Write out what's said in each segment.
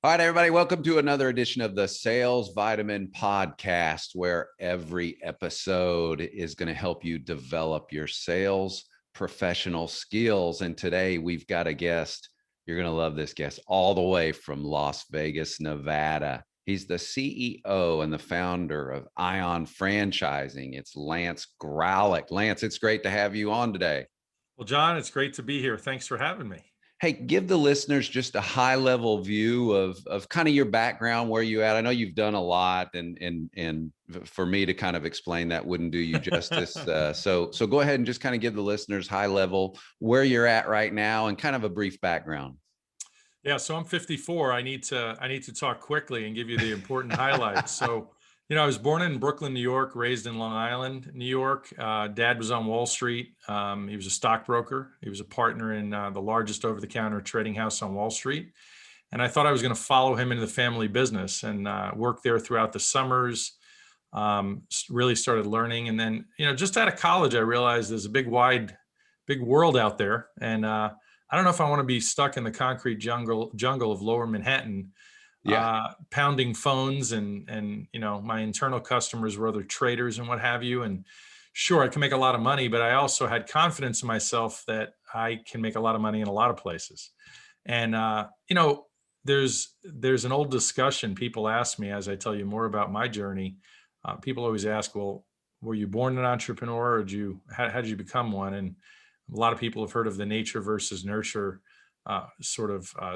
All right, everybody, welcome to another edition of the Sales Vitamin Podcast, where every episode is going to help you develop your sales professional skills. And today we've got a guest. You're going to love this guest all the way from Las Vegas, Nevada. He's the CEO and the founder of Ion Franchising. It's Lance Graulich. Lance, it's great to have you on today. Well, John, it's great to be here. Thanks for having me. Hey, give the listeners just a high level view of kind of your background, where you at. I know you've done a lot, and for me to kind of explain that wouldn't do you justice. So go ahead and just kind of give the listeners high level where you're at right now and kind of a brief background. Yeah, so I'm 54. I need to talk quickly and give you the important highlights. So, I was born in Brooklyn, New York, raised in Long Island, New York. Dad was on Wall Street. He was a stockbroker. He was a partner in the largest over-the-counter trading house on Wall Street. And I thought I was going to follow him into the family business and work there throughout the summers. Really started learning. And then, just out of college, I realized there's a big world out there. And I don't know if I want to be stuck in the concrete jungle of Lower Manhattan. Pounding phones and my internal customers were other traders and what have you. And sure, I can make a lot of money, but I also had confidence in myself that I can make a lot of money in a lot of places. And, there's an old discussion. People ask me, as I tell you more about my journey, people always ask, well, were you born an entrepreneur or how did you become one? And a lot of people have heard of the nature versus nurture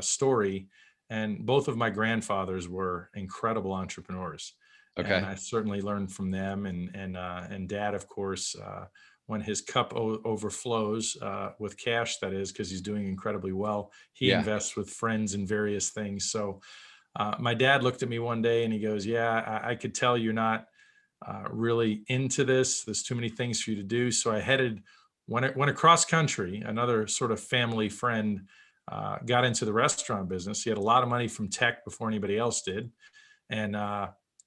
story. And both of my grandfathers were incredible entrepreneurs. Okay. And I certainly learned from them. And Dad, of course, when his cup overflows with cash, that is, because he's doing incredibly well, he invests with friends in various things. So my dad looked at me one day and he goes, "Yeah, I could tell you're not really into this. There's too many things for you to do." So I went across country. Another sort of family friend got into the restaurant business. He had a lot of money from tech before anybody else did. And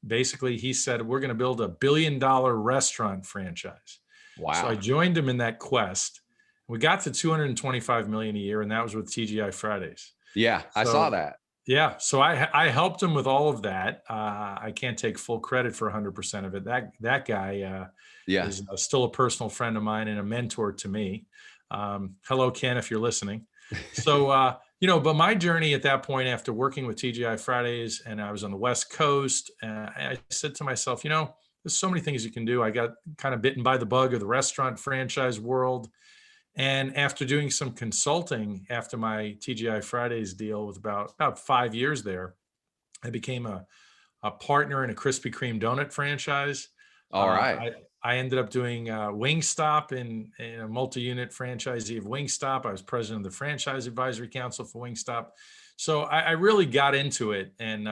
basically he said, "We're going to build $1 billion restaurant franchise." Wow. So I joined him in that quest. We got to 225 million a year, and that was with TGI Fridays. Yeah, I saw that. Yeah. So I helped him with all of that. I can't take full credit for 100% of it. That guy is still a personal friend of mine and a mentor to me. Hello, Ken, if you're listening. So, but my journey at that point, after working with TGI Fridays, and I was on the West Coast, I said to myself, there's so many things you can do. I got kind of bitten by the bug of the restaurant franchise world. And after doing some consulting after my TGI Fridays deal with about 5 years there, I became a partner in a Krispy Kreme donut franchise. All right. I ended up doing Wingstop in a multi-unit franchisee of Wingstop. I was president of the Franchise Advisory Council for Wingstop. So I really got into it. And,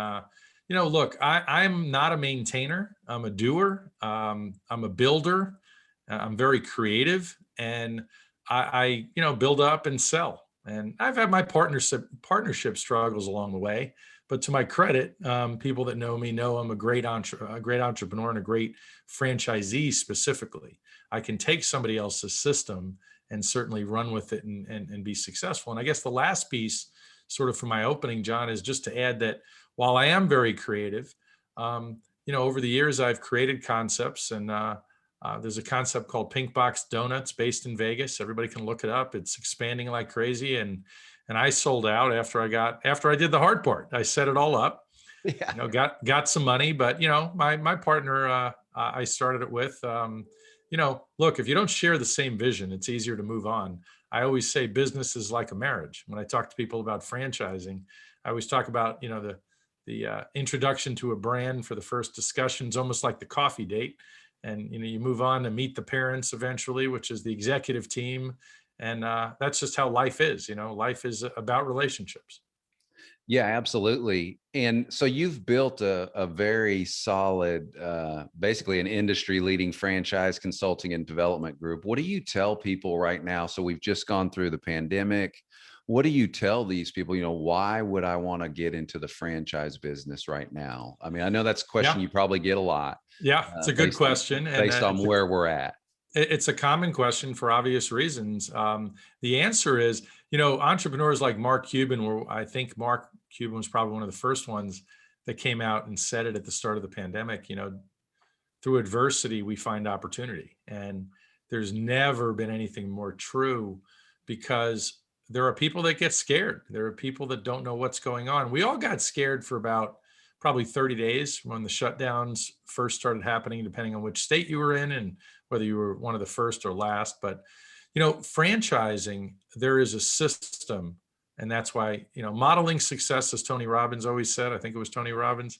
look, I'm not a maintainer. I'm a doer. I'm a builder. I'm very creative. And I build up and sell. And I've had my partnership struggles along the way. But to my credit, people that know me know I'm a great entrepreneur and a great franchisee specifically. I can take somebody else's system and certainly run with it and be successful. And I guess the last piece, sort of for my opening, John, is just to add that while I am very creative, over the years I've created concepts, and there's a concept called Pinkbox Doughnuts based in Vegas. Everybody can look it up. It's expanding like crazy. And I sold out after I did the hard part. I set it all up, got some money, but my partner, I started it with, look, if you don't share the same vision, it's easier to move on. I always say business is like a marriage. When I talk to people about franchising, I always talk about, the introduction to a brand for the first discussions, almost like the coffee date. And, you move on to meet the parents eventually, which is the executive team. And that's just how life is. Life is about relationships. Yeah, absolutely. And so you've built a very solid, basically an industry leading franchise consulting and development group. What do you tell people right now? So we've just gone through the pandemic. What do you tell these people, why would I want to get into the franchise business right now? I mean, I know that's a question you probably get a lot. Yeah, it's a good question. Based on where we're at. It's a common question for obvious reasons. The answer is, entrepreneurs like Mark Cuban, where I think Mark Cuban was probably one of the first ones that came out and said it at the start of the pandemic, through adversity, we find opportunity. And there's never been anything more true, because there are people that get scared. There are people that don't know what's going on. We all got scared for about probably 30 days when the shutdowns first started happening, depending on which state you were in and whether you were one of the first or last. But, franchising, there is a system. And that's why, modeling success, as Tony Robbins always said, I think it was Tony Robbins,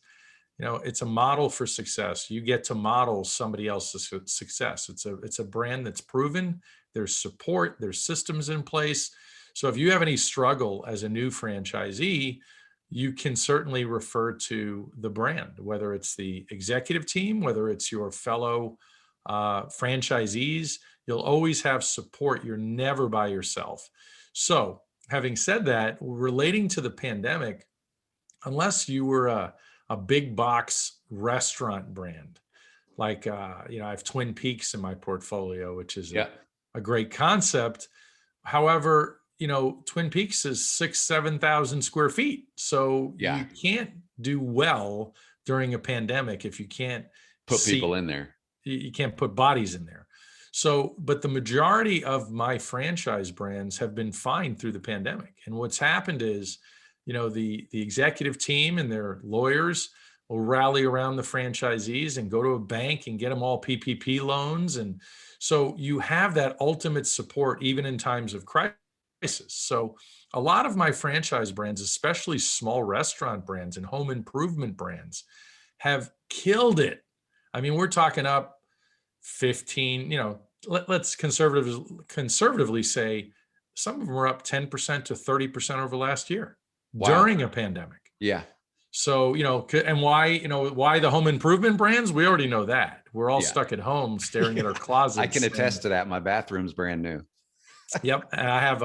it's a model for success. You get to model somebody else's success. It's a brand that's proven. There's support, there's systems in place. So if you have any struggle as a new franchisee, you can certainly refer to the brand, whether it's the executive team, whether it's your fellow franchisees. You'll always have support. You're never by yourself. So having said that, relating to the pandemic, unless you were a big box restaurant brand, like, I have Twin Peaks in my portfolio, which is a great concept. However, Twin Peaks is 7,000 square feet. So you can't do well during a pandemic if you can't put people in there. You can't put bodies in there. So, but the majority of my franchise brands have been fine through the pandemic. And what's happened is, the executive team and their lawyers will rally around the franchisees and go to a bank and get them all PPP loans. And so you have that ultimate support even in times of crisis. So a lot of my franchise brands, especially small restaurant brands and home improvement brands, have killed it. I mean, we're talking up 15, let's conservatively say some of them are up 10% to 30% over last year. Wow. During a pandemic. Yeah. So, and why the home improvement brands, we already know that. We're all stuck at home staring at our closets. I can attest to that. My bathroom's brand new. Yep. And I have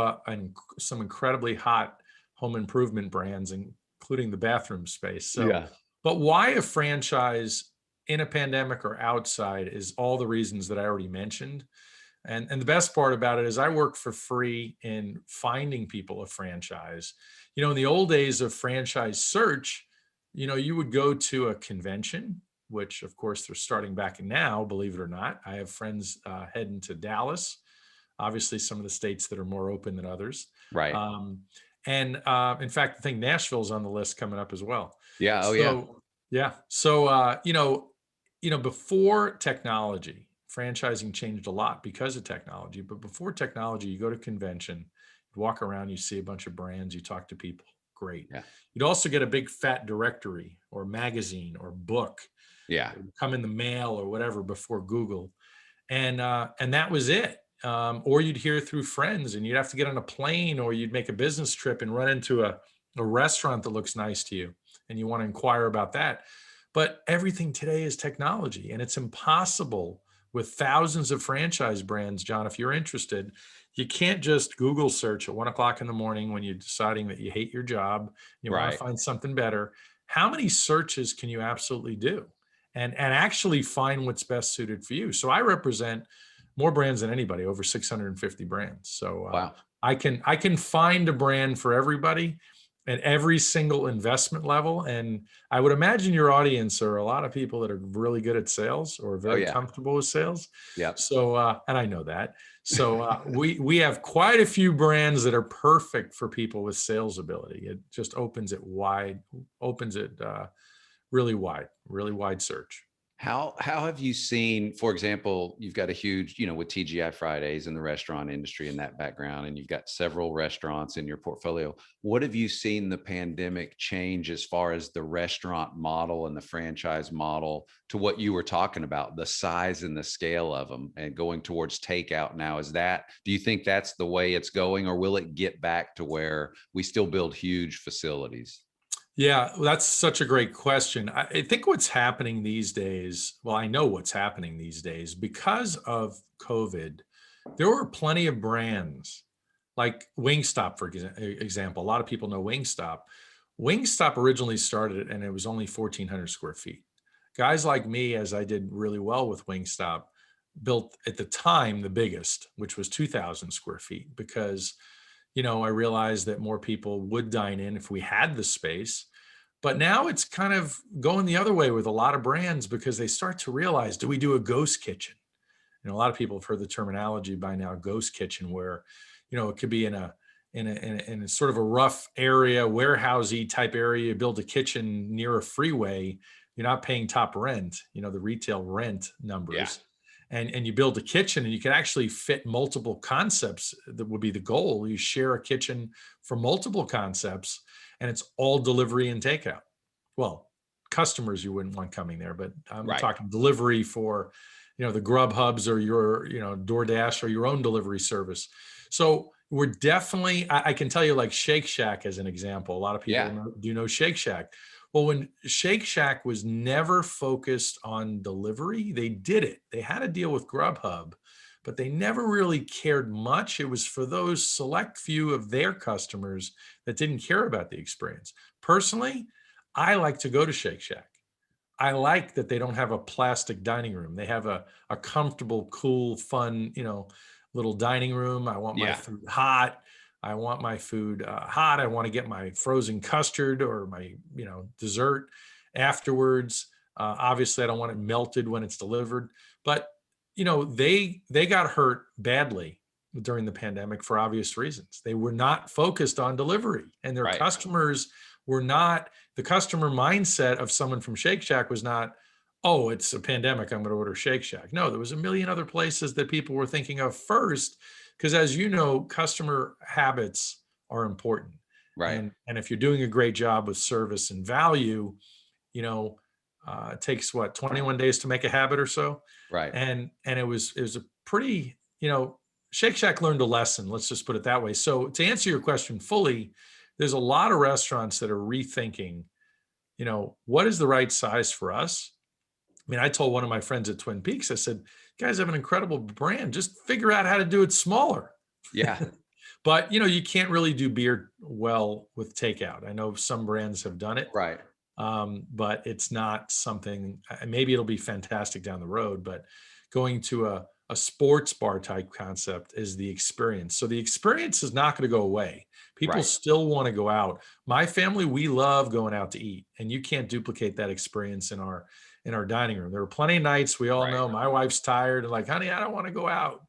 some incredibly hot home improvement brands, including the bathroom space. So, but why a franchise in a pandemic or outside is all the reasons that I already mentioned. And the best part about it is I work for free in finding people a franchise. In the old days of franchise search, you would go to a convention, which of course they're starting back now, believe it or not. I have friends heading to Dallas, obviously some of the states that are more open than others. Right. And in fact, I think Nashville's on the list coming up as well. Yeah. Oh, yeah. So, before technology, franchising changed a lot because of technology. But before technology, you go to convention, you walk around, you see a bunch of brands, you talk to people. Great. Yeah. You'd also get a big fat directory or magazine or book. Yeah. Come in the mail or whatever before Google. And that was it. Or you'd hear through friends, and you'd have to get on a plane, or you'd make a business trip and run into a restaurant that looks nice to you and you want to inquire about that. But everything today is technology, and it's impossible with thousands of franchise brands. John, if you're interested, you can't just Google search at 1 o'clock in the morning when you're deciding that you hate your job, you want to find something better. How many searches can you absolutely do and actually find what's best suited for you? So I represent more brands than anybody, over 650 brands. So wow. I can find a brand for everybody at every single investment level. And I would imagine your audience are a lot of people that are really good at sales or very comfortable with sales. Yeah. So, and I know that. So we have quite a few brands that are perfect for people with sales ability. It just opens it really wide search. How have you seen, for example, you've got a huge, with TGI Fridays in the restaurant industry in that background, and you've got several restaurants in your portfolio. What have you seen the pandemic change as far as the restaurant model and the franchise model to what you were talking about, the size and the scale of them and going towards takeout now? Do you think that's the way it's going, or will it get back to where we still build huge facilities? Yeah, well, that's such a great question. I think what's happening these days, well, I know what's happening these days because of COVID. There were plenty of brands like Wingstop, for example. A lot of people know Wingstop. Wingstop originally started and it was only 1,400 square feet. Guys like me, as I did really well with Wingstop, built at the time the biggest, which was 2,000 square feet, because I realized that more people would dine in if we had the space. But now it's kind of going the other way with a lot of brands because they start to realize, do we do a ghost kitchen? A lot of people have heard the terminology by now, ghost kitchen, where, it could be in a sort of a rough area, warehousey type area. You build a kitchen near a freeway, you're not paying top rent, the retail rent Yeah. numbers. And you build a kitchen and you can actually fit multiple concepts. That would be the goal. You share a kitchen for multiple concepts and it's all delivery and takeout. Well, customers you wouldn't want coming there, but I'm Right. talking delivery for, the Grub Hubs or your, DoorDash or your own delivery service. So we're definitely, I can tell you, like Shake Shack as an example. A lot of people Yeah. do know Shake Shack. Well, when Shake Shack was never focused on delivery, they did it. They had a deal with Grubhub, but they never really cared much. It was for those select few of their customers that didn't care about the experience. Personally, I like to go to Shake Shack. I like that they don't have a plastic dining room. They have a comfortable, cool, fun, little dining room. I want my Yeah. food hot. I want my food hot. I want to get my frozen custard or my, dessert afterwards. Obviously, I don't want it melted when it's delivered. But, they got hurt badly during the pandemic for obvious reasons. They were not focused on delivery, and their Right. customers were not. The customer mindset of someone from Shake Shack was not, oh, it's a pandemic, I'm going to order Shake Shack. No, there was a million other places that people were thinking of first, because as you know, customer habits are important. Right. And if you're doing a great job with service and value, it takes what, 21 days to make a habit or so. Right. And it was a pretty, Shake Shack learned a lesson. Let's just put it that way. So to answer your question fully, there's a lot of restaurants that are rethinking, what is the right size for us? I mean, I told one of my friends at Twin Peaks, I said, you guys have an incredible brand. Just figure out how to do it smaller. Yeah. But, you can't really do beer well with takeout. I know some brands have done it, Right. but it's not something, maybe it'll be fantastic down the road, but going to a sports bar type concept is the experience. So the experience is not going to go away. People Right. still want to go out. My family, we love going out to eat, and you can't duplicate that experience in our dining room. There are plenty of nights, we all Right. know, my wife's tired and like, honey, I don't want to go out.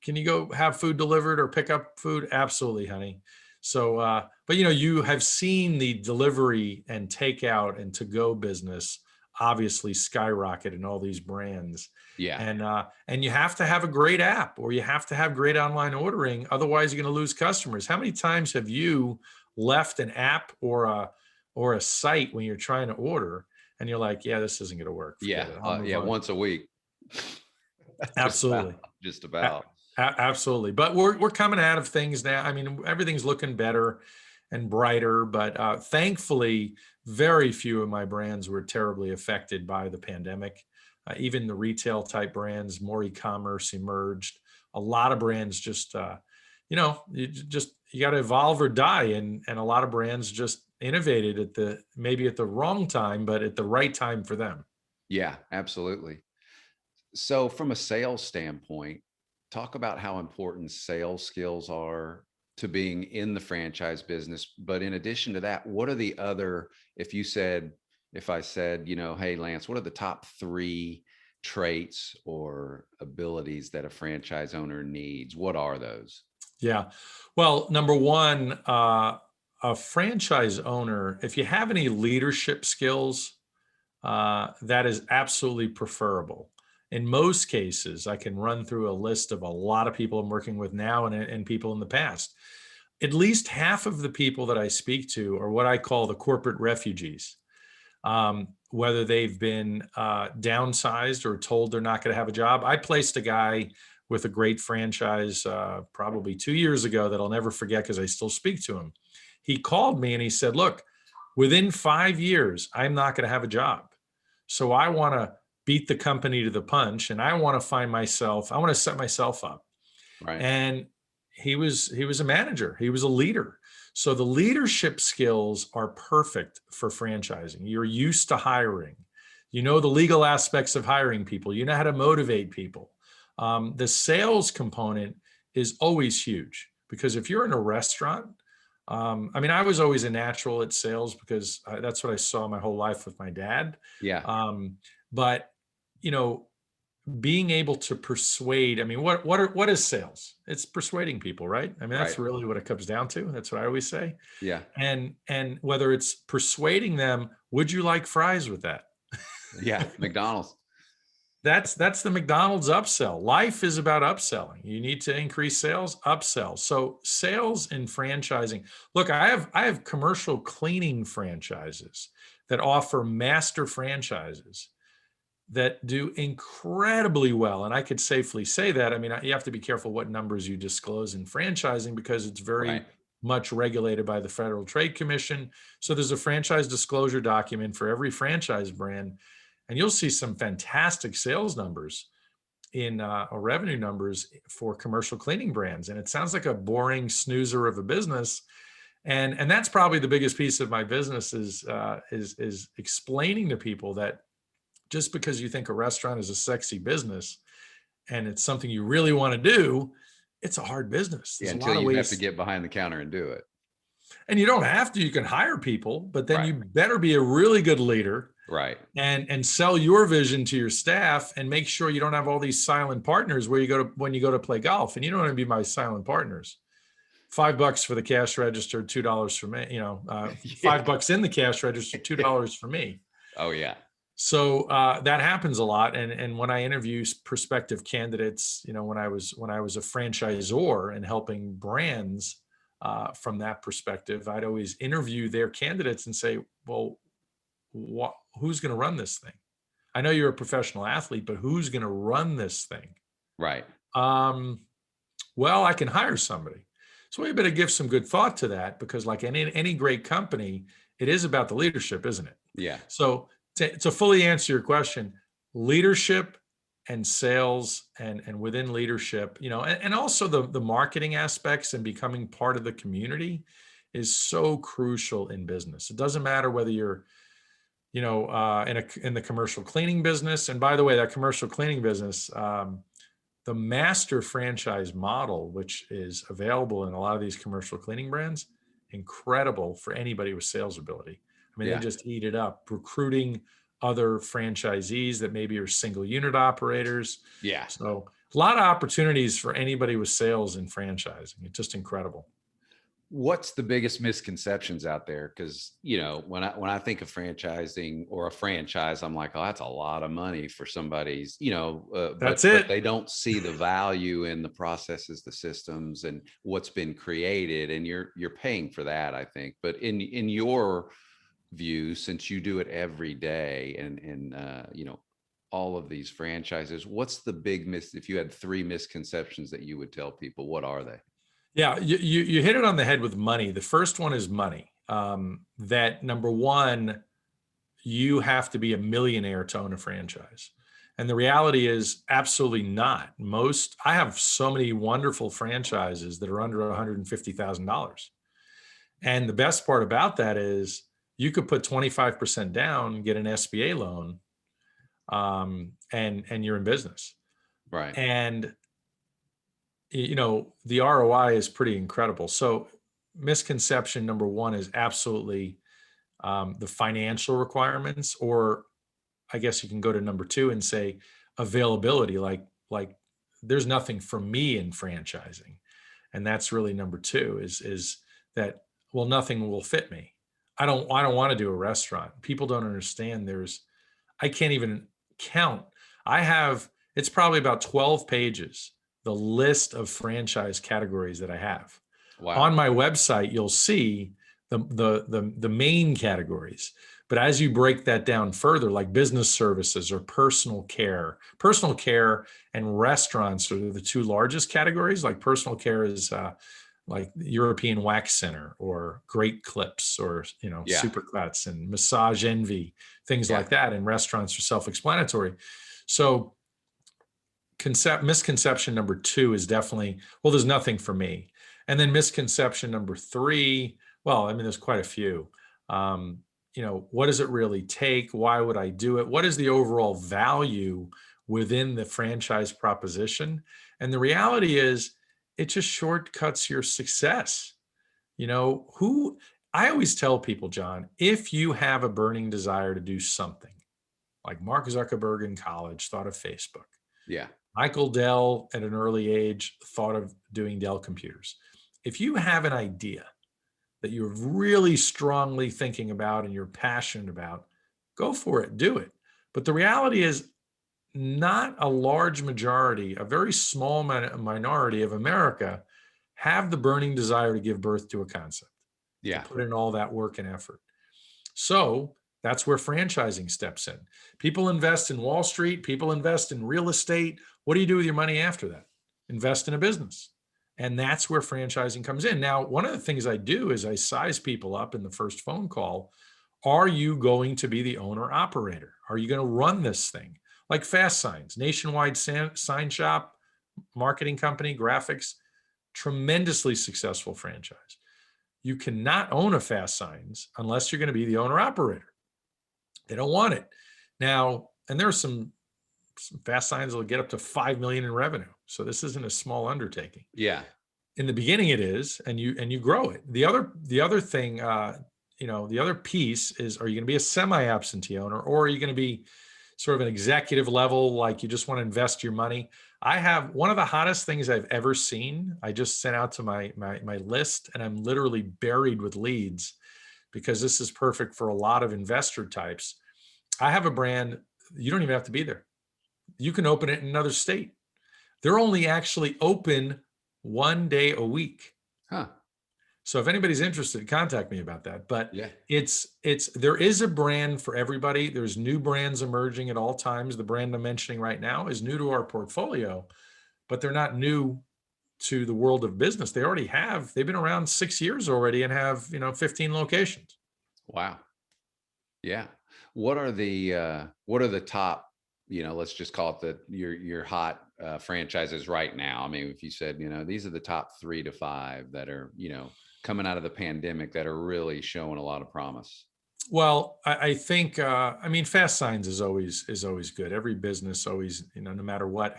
Can you go have food delivered or pick up food? Absolutely, honey. So, but you have seen the delivery and takeout and to-go business obviously skyrocket in all these brands. Yeah. And you have to have a great app, or you have to have great online ordering. Otherwise, you're going to lose customers. How many times have you left an app or a site when you're trying to order and you're like, yeah, this isn't going to work. Yeah. Forget it. I'll move Yeah. on. Once a week. Absolutely. Just about. Absolutely. But we're coming out of things now. I mean, everything's looking better and brighter, but thankfully, very few of my brands were terribly affected by the pandemic. Even the retail type brands, more e-commerce emerged. A lot of brands just, you got to evolve or die. And a lot of brands just innovated maybe at the wrong time, but at the right time for them. Yeah, absolutely. So from a sales standpoint, talk about how important sales skills are to being in the franchise business. But in addition to that, what are the other, if I said, hey, Lance, what are the top 3 traits or abilities that a franchise owner needs? What are those? Yeah. Well, number one, a franchise owner, if you have any leadership skills, that is absolutely preferable. In most cases, I can run through a list of a lot of people I'm working with now and people in the past. At least half of the people that I speak to are what I call the corporate refugees. Whether they've been downsized or told they're not going to have a job. I placed a guy with a great franchise probably 2 years ago that I'll never forget because I still speak to him. He called me and he said, look, within 5 years, I'm not going to have a job. So I want to beat the company to the punch, and I want to I want to set myself up. Right. And he was a manager. He was a leader. So the leadership skills are perfect for franchising. You're used to hiring. You know the legal aspects of hiring people. You know how to motivate people. The sales component is always huge because if you're in a restaurant, I mean, I was always a natural at sales because that's what I saw my whole life with my dad. Yeah. But you know, being able to persuade, I mean, what is sales? It's persuading people, right? I mean, that's Right. really what it comes down to. That's what I always say. Yeah. And whether it's persuading them, would you like fries with that? Yeah. McDonald's. That's the McDonald's upsell. Life is about upselling. You need to increase sales, upsell. So sales and franchising. Look, I have commercial cleaning franchises that offer master franchises that do incredibly well. And I could safely say that. I mean, you have to be careful what numbers you disclose in franchising because it's very Right. much regulated by the Federal Trade Commission. So there's a franchise disclosure document for every franchise brand, and you'll see some fantastic sales numbers in or revenue numbers for commercial cleaning brands. And it sounds like a boring snoozer of a business. And that's probably the biggest piece of my business is explaining to people that just because you think a restaurant is a sexy business and it's something you really want to do, it's a hard business. There's Yeah, a until lot of you ways. have to get behind the counter and do it. And you don't have to, you can hire people, but then Right. you better be a really good leader Right. and sell your vision to your staff and make sure you don't have all these silent partners where you go to when you go to play golf, and you don't want to be my silent partners. $5 for the cash register, $2 for me, $5 in the cash register, $2 for me. Oh yeah. So that happens a lot. And when I interview prospective candidates, when I was a franchisor and helping brands from that perspective, I'd always interview their candidates and say, well, who's going to run this thing? I know you're a professional athlete, but who's going to run this thing? Right. Well, I can hire somebody. So we better give some good thought to that, because like any great company, it is about the leadership, isn't it? Yeah. So to fully answer your question, leadership and sales and within leadership, and also the marketing aspects and becoming part of the community is so crucial in business. It doesn't matter whether you're, in the commercial cleaning business. And by the way, that commercial cleaning business, the master franchise model, which is available in a lot of these commercial cleaning brands, incredible for anybody with sales ability. I mean, Yeah. They just eat it up, recruiting other franchisees that maybe are single unit operators. Yeah. So a lot of opportunities for anybody with sales and franchising. It's just incredible. What's the biggest misconceptions out there? Because when I think of franchising or a franchise, I'm like, oh, that's a lot of money for somebody's. But they don't see the value in the processes, the systems, and what's been created, and you're paying for that, I think. But in your view, since you do it every day, and all of these franchises, what's the big if you had 3 misconceptions that you would tell people, what are they? Yeah, you hit it on the head with money. The first one is money. That number one, you have to be a millionaire to own a franchise. And the reality is absolutely not. I have so many wonderful franchises that are under $150,000. And the best part about that is you could put 25% down, get an SBA loan, and you're in business. Right. And the ROI is pretty incredible. So misconception number one is absolutely the financial requirements, or I guess you can go to number 2 and say availability, like there's nothing for me in franchising. And that's really number 2 is that, well, nothing will fit me. I don't want to do a restaurant. People don't understand I can't even count. It's probably about 12 pages, the list of franchise categories that I have. Wow. On my website, you'll see the main categories. But as you break that down further, like business services or personal care and restaurants are the 2 largest categories. Like personal care is like European Wax Center or Great Clips or, Supercuts and Massage Envy, things like that. And restaurants are self-explanatory. So misconception number 2 is definitely, well, there's nothing for me. And then misconception number 3, well, I mean, there's quite a few. What does it really take? Why would I do it? What is the overall value within the franchise proposition? And the reality is, it just shortcuts your success. I always tell people, John, if you have a burning desire to do something, like Mark Zuckerberg in college thought of Facebook, Yeah. Michael Dell at an early age thought of doing Dell computers. If you have an idea that you're really strongly thinking about and you're passionate about, go for it, do it. But the reality is, not a large majority, a very small minority of America have the burning desire to give birth to a concept, to Yeah. put in all that work and effort. So that's where franchising steps in. People invest in Wall Street, people invest in real estate. What do you do with your money after that? Invest in a business. And that's where franchising comes in. Now, one of the things I do is I size people up in the first phone call. Are you going to be the owner operator? Are you going to run this thing? Like Fast Signs, nationwide sign shop, marketing company, graphics, tremendously successful franchise. You cannot own a Fast Signs unless you're going to be the owner operator. They don't want it. Now, and there are some Fast Signs that will get up to 5 million in revenue. So this isn't a small undertaking. Yeah. In the beginning it is, and you grow it. The other thing, the other piece is, are you going to be a semi-absentee owner, or are you going to be sort of an executive level, like you just want to invest your money? I have one of the hottest things I've ever seen. I just sent out to my list, and I'm literally buried with leads because this is perfect for a lot of investor types. I have a brand, you don't even have to be there. You can open it in another state. They're only actually open 1 day a week. Huh. So if anybody's interested, contact me about that. But Yeah. there is a brand for everybody. There's new brands emerging at all times. The brand I'm mentioning right now is new to our portfolio, but they're not new to the world of business. They've been around 6 years already and have, 15 locations. Wow. Yeah. What are the top, let's just call it your hot franchises right now? I mean, if you said, these are the top 3 to 5 that are, coming out of the pandemic that are really showing a lot of promise. Well, I think, Fast Signs is always good. Every business always, no matter what.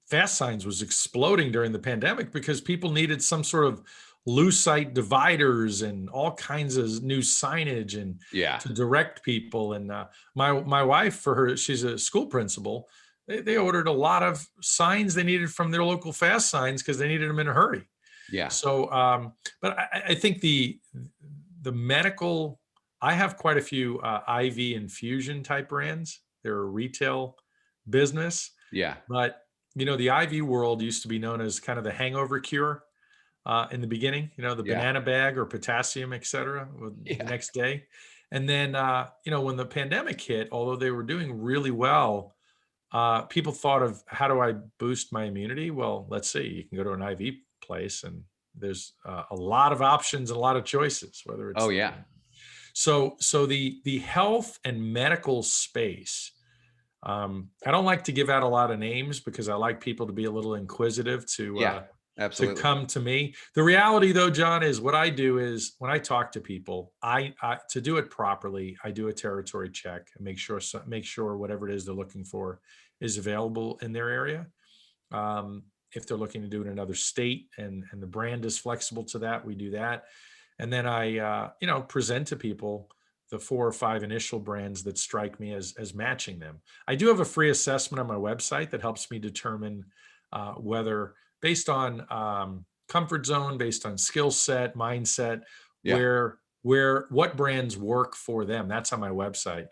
Fast Signs was exploding during the pandemic because people needed some sort of lucite dividers and all kinds of new signage and Yeah. to direct people. And my wife, she's a school principal. They ordered a lot of signs they needed from their local Fast Signs because they needed them in a hurry. Yeah. So, but I think the medical, I have quite a few IV infusion type brands. They're a retail business. Yeah. But, the IV world used to be known as kind of the hangover cure in the beginning, the banana bag or potassium, et cetera, the next day. And then, when the pandemic hit, although they were doing really well, people thought of, how do I boost my immunity? Well, let's see, you can go to an IV place and there's a lot of options and a lot of choices, whether it's, so the health and medical space, I don't like to give out a lot of names because I like people to be a little inquisitive to come to me. The reality though, John, is what I do is when I talk to people, I to do it properly, I do a territory check and make sure whatever it is they're looking for is available in their area. If they're looking to do it in another state and the brand is flexible to that, we do that. And then I, present to people the 4 or 5 initial brands that strike me as matching them. I do have a free assessment on my website that helps me determine whether, based on comfort zone, based on skill set, mindset, what brands work for them. That's on my website.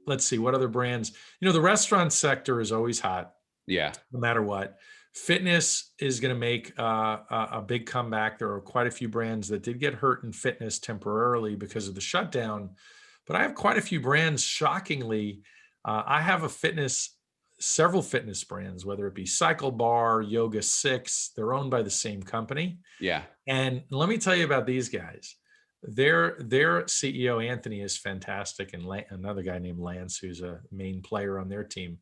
Let's see, what other brands? The restaurant sector is always hot. Yeah. No matter what. Fitness is going to make a big comeback. There are quite a few brands that did get hurt in fitness temporarily because of the shutdown, but I have quite a few brands. Shockingly, I have several fitness brands, whether it be Cycle Bar, Yoga 6, they're owned by the same company. Yeah. And let me tell you about these guys. Their CEO, Anthony, is fantastic. And another guy named Lance, who's a main player on their team.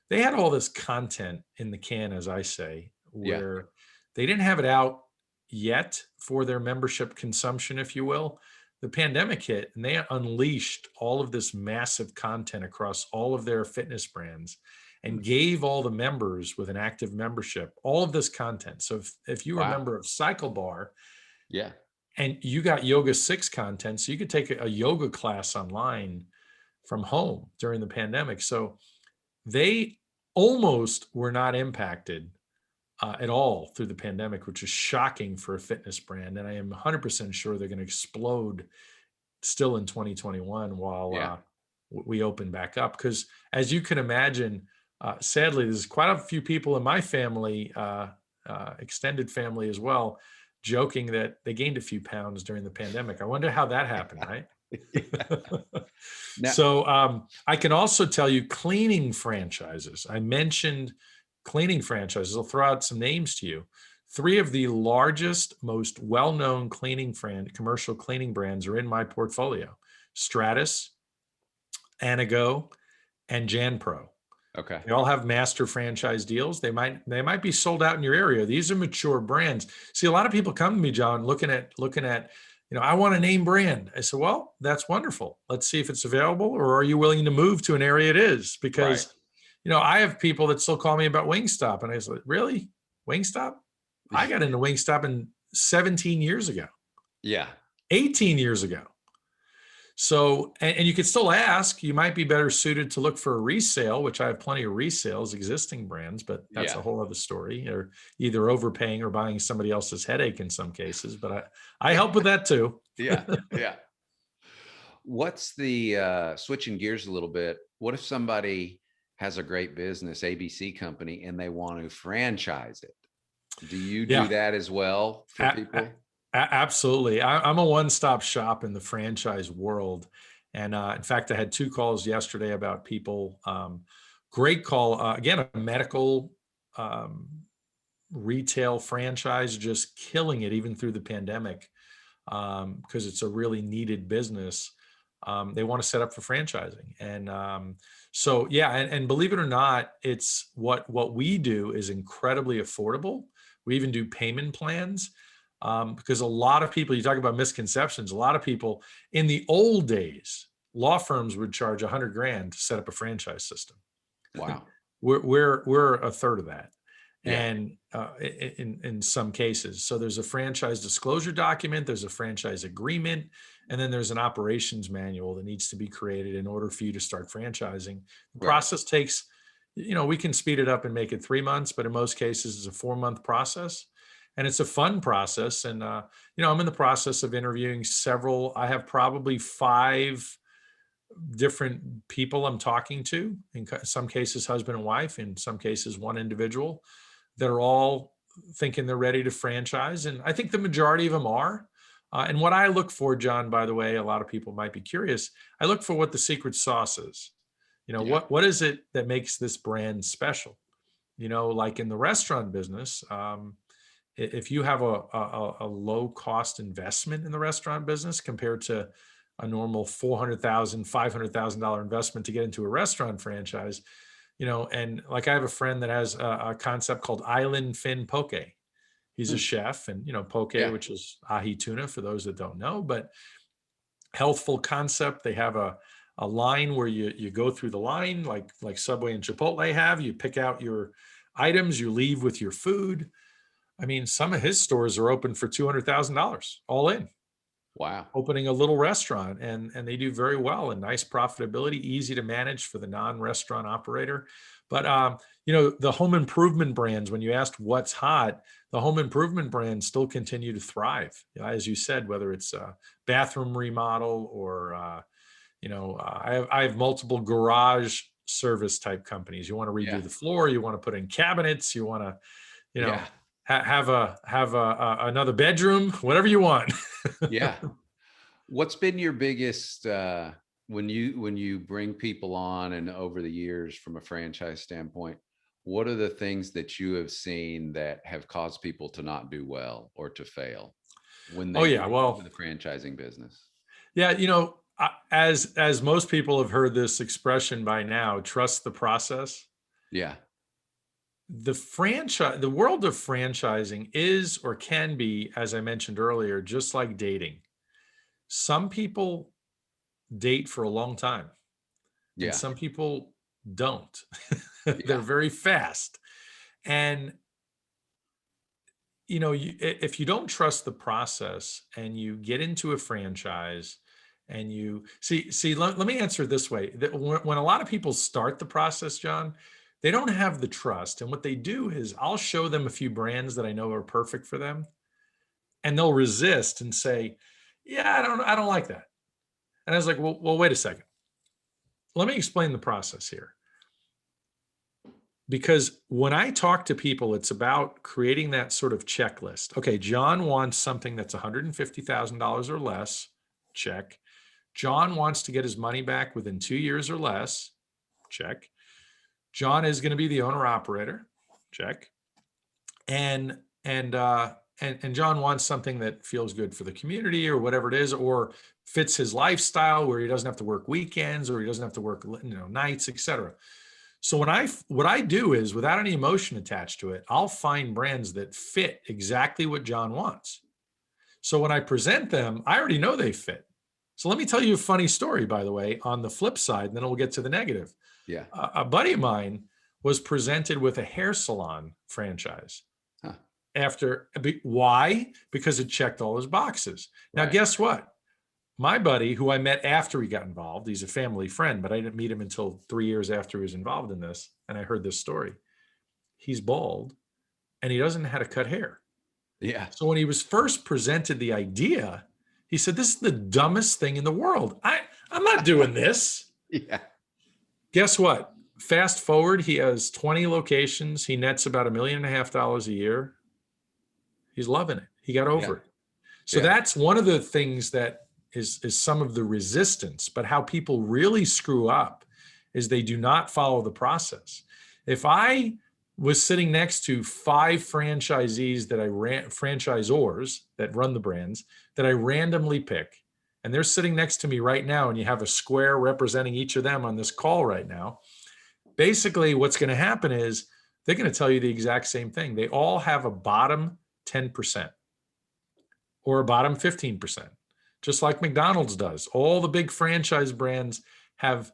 They had all this content in the can, as I say, where they didn't have it out yet for their membership consumption, if you will. The pandemic hit and they unleashed all of this massive content across all of their fitness brands. and gave all the members with an active membership all of this content. So if you were a Wow. member of Cycle Bar Yeah. and you got Yoga 6 content, so you could take a yoga class online from home during the pandemic. So they almost were not impacted at all through the pandemic, which is shocking for a fitness brand. And I am 100% sure they're going to explode still in 2021 while Yeah. we open back up. Because as you can imagine, sadly, there's quite a few people in my family, extended family as well, joking that they gained a few pounds during the pandemic. I wonder how that happened, right? Now, So I can also tell you cleaning franchises. I mentioned cleaning franchises. I'll throw out some names to you. 3 of the largest, most well-known commercial cleaning brands are in my portfolio: Stratus, Anago, and JanPro. okay. They all have master franchise deals. They might be sold out in your area. These are mature brands. See, a lot of people come to me, John, looking at, I want a name brand. I said, well, that's wonderful. Let's see if it's available, or are you willing to move to an area it is? Right. Because, I have people that still call me about Wingstop, and I said, really? Wingstop? I got into Wingstop in 17 years ago, Yeah. 18 years ago. So, and you could still ask, you might be better suited to look for a resale, which I have plenty of resales, existing brands, but that's Yeah. a whole other story, or either overpaying or buying somebody else's headache in some cases. But I help with that too. Yeah. Yeah. What's the switching gears a little bit? What if somebody has a great business, ABC company, and they want to franchise it? Do you do Yeah, that as well for people? absolutely. I'm a one-stop shop in the franchise world. And in fact, I had 2 calls yesterday about people. Great call. Again, a medical um, retail franchise, just killing it even through the pandemic, because it's a really needed business. They want to set up for franchising. And so, yeah, and believe it or not, it's what we do is incredibly affordable. We even do payment plans, because a lot of people, you talk about misconceptions, a lot of people in the old days, law firms would charge 100 grand to set up a franchise system. Wow. We're a third of that, Yeah. and in some cases. So there's a franchise disclosure document, there's a franchise agreement, and then there's an operations manual that needs to be created in order for you to start franchising. The Right. process takes, we can speed it up and make it 3 months, but in most cases it's a 4-month process. And it's a fun process. And, I'm in the process of interviewing several. I have probably 5 different people I'm talking to, in some cases husband and wife, in some cases one individual, that are all thinking they're ready to franchise. And I think the majority of them are. And what I look for, John, by the way, a lot of people might be curious, I look for what the secret sauce is. Yeah. What is it that makes this brand special? Like in the restaurant business, if you have a low cost investment in the restaurant business compared to a normal $400,000, $500,000 investment to get into a restaurant franchise, and like I have a friend that has a concept called Island Fin Poke. He's a Hmm. chef, and poke, Yeah. which is ahi tuna for those that don't know, but healthful concept. They have a line where you go through the line like Subway and Chipotle have. You pick out your items, you leave with your food. I mean, some of his stores are open for $200,000 all in, Wow. opening a little restaurant, and they do very well, and nice profitability, easy to manage for the non-restaurant operator. But the home improvement brands, when you asked what's hot, the home improvement brands still continue to thrive. As you said, whether it's a bathroom remodel or I have multiple garage service type companies. You want to redo Yeah. the floor, you want to put in cabinets, you want to Yeah. have another bedroom, whatever you want. Yeah. What's been your biggest when you bring people on and over the years from a franchise standpoint, what are the things that you have seen that have caused people to not do well or to fail when Oh they yeah, get into well, the franchising business? yeah, as most people have heard this expression by now, trust the process. Yeah. The world of franchising is, or can be, as I mentioned earlier, just like dating. Some people date for a long time, and Yeah. some people don't. Yeah. They're very fast. And, if you don't trust the process and you get into a franchise and you let me answer it this way. When a lot of people start the process, John, they don't have the trust. And what they do is I'll show them a few brands that I know are perfect for them, and they'll resist and say, yeah, I don't like that. And I was like, well, wait a second. Let me explain the process here. Because when I talk to people, it's about creating that sort of checklist. Okay, John wants something that's $150,000 or less. Check. John wants to get his money back within 2 years or less. Check. John is going to be the owner operator. Check. And John wants something that feels good for the community or whatever it is, or fits his lifestyle where he doesn't have to work weekends or he doesn't have to work nights, etc. So what I do is, without any emotion attached to it, I'll find brands that fit exactly what John wants. So when I present them, I already know they fit. So let me tell you a funny story, by the way, on the flip side, and then we'll get to the negative. Yeah. A buddy of mine was presented with a hair salon franchise. Why? Because it checked all his boxes. Now, guess what? My buddy, who I met after he got involved, he's a family friend, but I didn't meet him until 3 years after he was involved in this. And I heard this story. He's bald and he doesn't know how to cut hair. Yeah. So when he was first presented the idea, he said, this is the dumbest thing in the world. I'm not doing this. Yeah. Guess what? Fast forward, he has 20 locations. He nets about $1.5 million a year. He's loving it. He got over it. So that's one of the things that is some of the resistance, but how people really screw up is they do not follow the process. If I was sitting next to 5 franchisees that franchisors that run the brands that I randomly pick, and they're sitting next to me right now, and you have a square representing each of them on this call right now, basically what's going to happen is they're going to tell you the exact same thing. They all have a bottom 10% or a bottom 15%. Just like McDonald's does. All the big franchise brands have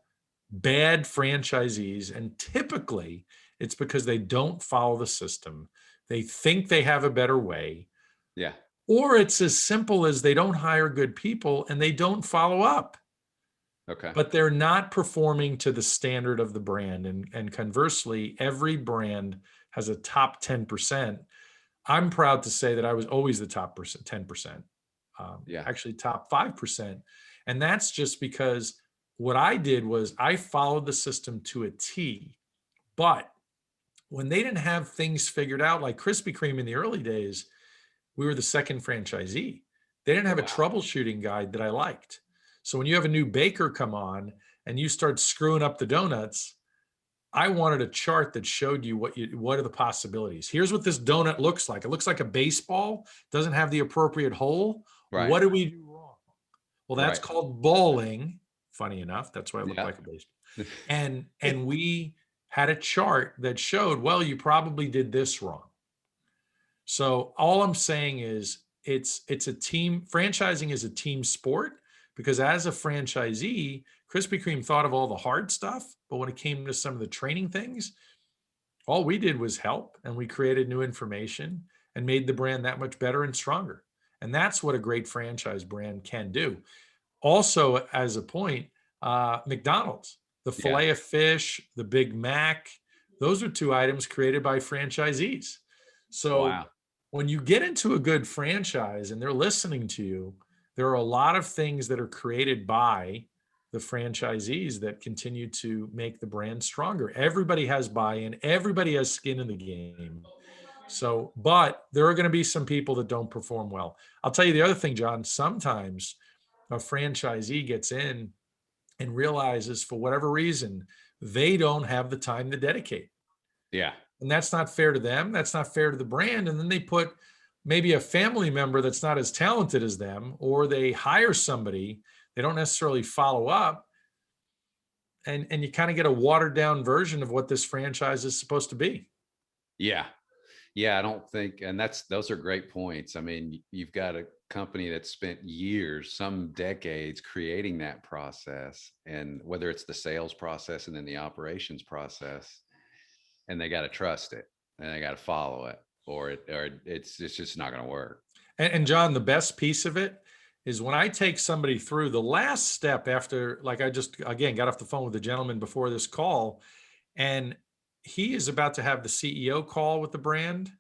bad franchisees, and typically it's because they don't follow the system. They think they have a better way. Yeah. Or it's as simple as they don't hire good people and they don't follow up. Okay. But they're not performing to the standard of the brand. And conversely, every brand has a top 10%. I'm proud to say that I was always the top 10%. Actually top 5%. And that's just because what I did was I followed the system to a T. But when they didn't have things figured out, like Krispy Kreme in the early days, we were the second franchisee. They didn't have a troubleshooting guide that I liked. So when you have a new baker come on and you start screwing up the donuts, I wanted a chart that showed you what are the possibilities. Here's what this donut looks like. It looks like a baseball, doesn't have the appropriate hole. Right. What do we do wrong? Well, that's called bowling. Funny enough, that's why I look like a baseball. And we had a chart that showed, well, you probably did this wrong. So all I'm saying is it's a team. Franchising is a team sport, because as a franchisee, Krispy Kreme thought of all the hard stuff, but when it came to some of the training things, all we did was help, and we created new information and made the brand that much better and stronger. And that's what a great franchise brand can do. Also, as a point, McDonald's, the filet of fish, the Big Mac, those are 2 items created by franchisees. So when you get into a good franchise and they're listening to you, there are a lot of things that are created by the franchisees that continue to make the brand stronger. Everybody has buy-in, everybody has skin in the game. So, but there are going to be some people that don't perform well. I'll tell you the other thing, John, sometimes a franchisee gets in and realizes for whatever reason, they don't have the time to dedicate. Yeah. And that's not fair to them. That's not fair to the brand. And then they put maybe a family member that's not as talented as them, or they hire somebody, they don't necessarily follow up. And you kind of get a watered down version of what this franchise is supposed to be. Yeah. Yeah, I don't think, and those are great points. I mean, you've got a company that spent years, some decades creating that process, and whether it's the sales process and then the operations process, and they got to trust it and they got to follow it, or it's just not going to work. And John, the best piece of it is when I take somebody through the last step after, like I just, again, got off the phone with a gentleman before this call, and he is about to have the CEO call with the brand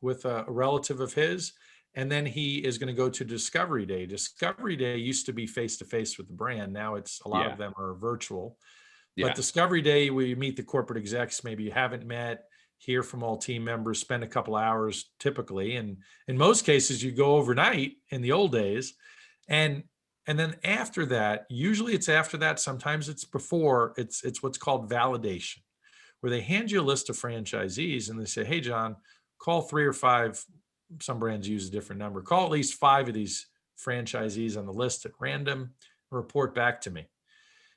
with a relative of his. And then he is going to go to Discovery Day. Discovery Day used to be face to face with the brand. Now it's a lot Yeah. of them are virtual. But Yeah. Discovery Day, we meet the corporate execs, maybe you haven't met, hear from all team members, spend a couple hours typically. And in most cases, you go overnight in the old days. And then after that, usually it's after that, sometimes it's before, it's what's called validation, where they hand you a list of franchisees and they say, hey, John, call 3 or 5, some brands use a different number, call at least 5 of these franchisees on the list at random, and report back to me.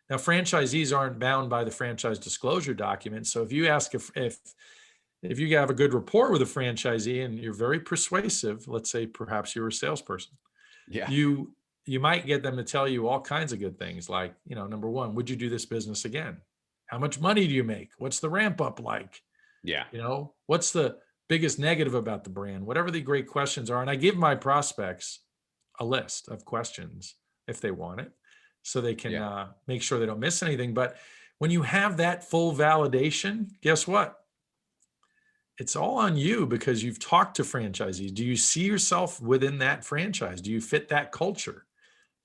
Now, franchisees aren't bound by the franchise disclosure document. So if you ask if you have a good rapport with a franchisee and you're very persuasive, let's say perhaps you're a salesperson, Yeah. you might get them to tell you all kinds of good things like, number one, would you do this business again? How much money do you make? What's the ramp up like? Yeah. What's the biggest negative about the brand? Whatever the great questions are. And I give my prospects a list of questions if they want it, so they can make sure they don't miss anything. But when you have that full validation, guess what? It's all on you because you've talked to franchisees. Do you see yourself within that franchise? Do you fit that culture?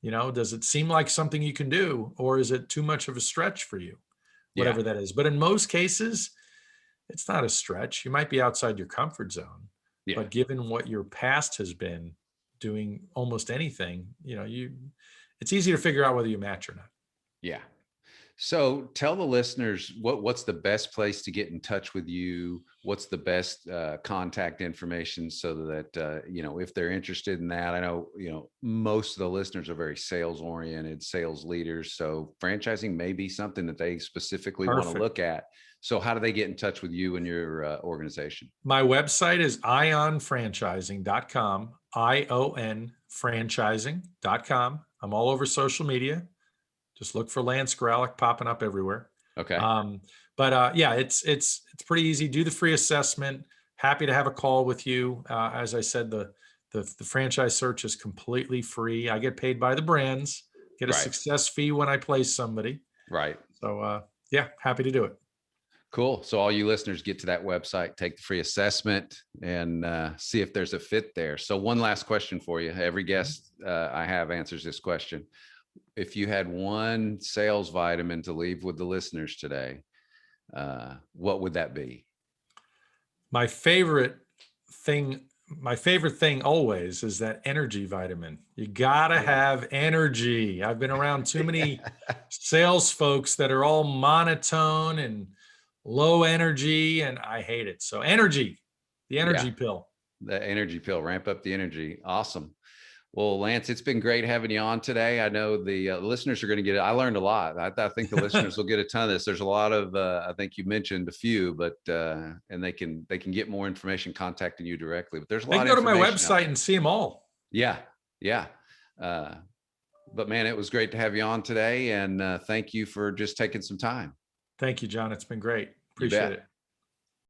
Does it seem like something you can do, or is it too much of a stretch for you? Yeah. Whatever that is. But in most cases, it's not a stretch. You might be outside your comfort zone, Yeah. but given what your past has been doing almost anything, it's easy to figure out whether you match or not. Yeah. So tell the listeners what's the best place to get in touch with you. What's the best contact information so that if they're interested in that. I know most of the listeners are very sales oriented, sales leaders. So franchising may be something that they specifically want to look at. So how do they get in touch with you and your organization? My website is ionfranchising.com, ION franchising.com. I'm all over social media. Just look for Lance Graulich popping up everywhere. Okay. Yeah, it's pretty easy. Do the free assessment. Happy to have a call with you. As I said, the franchise search is completely free. I get paid by the brands, get a success fee when I place somebody. Right. So yeah, happy to do it. Cool. So all you listeners, get to that website, take the free assessment, and see if there's a fit there. So one last question for you. Every guest I have answers this question. If you had one sales vitamin to leave with the listeners today, what would that be? My favorite thing always is that energy vitamin. You gotta have energy. I've been around too many sales folks that are all monotone and low energy, and I hate it. So energy, the energy pill. The energy pill, ramp up the energy. Awesome. Well, Lance, it's been great having you on today. I know the listeners are going to get it. I learned a lot. I think the listeners will get a ton of this. There's a lot of, I think you mentioned a few, but, and they can get more information contacting you directly, but there's a lot of information. They can go to my website and see them all. Yeah. Yeah. But man, it was great to have you on today. And thank you for just taking some time. Thank you, John. It's been great. Appreciate it.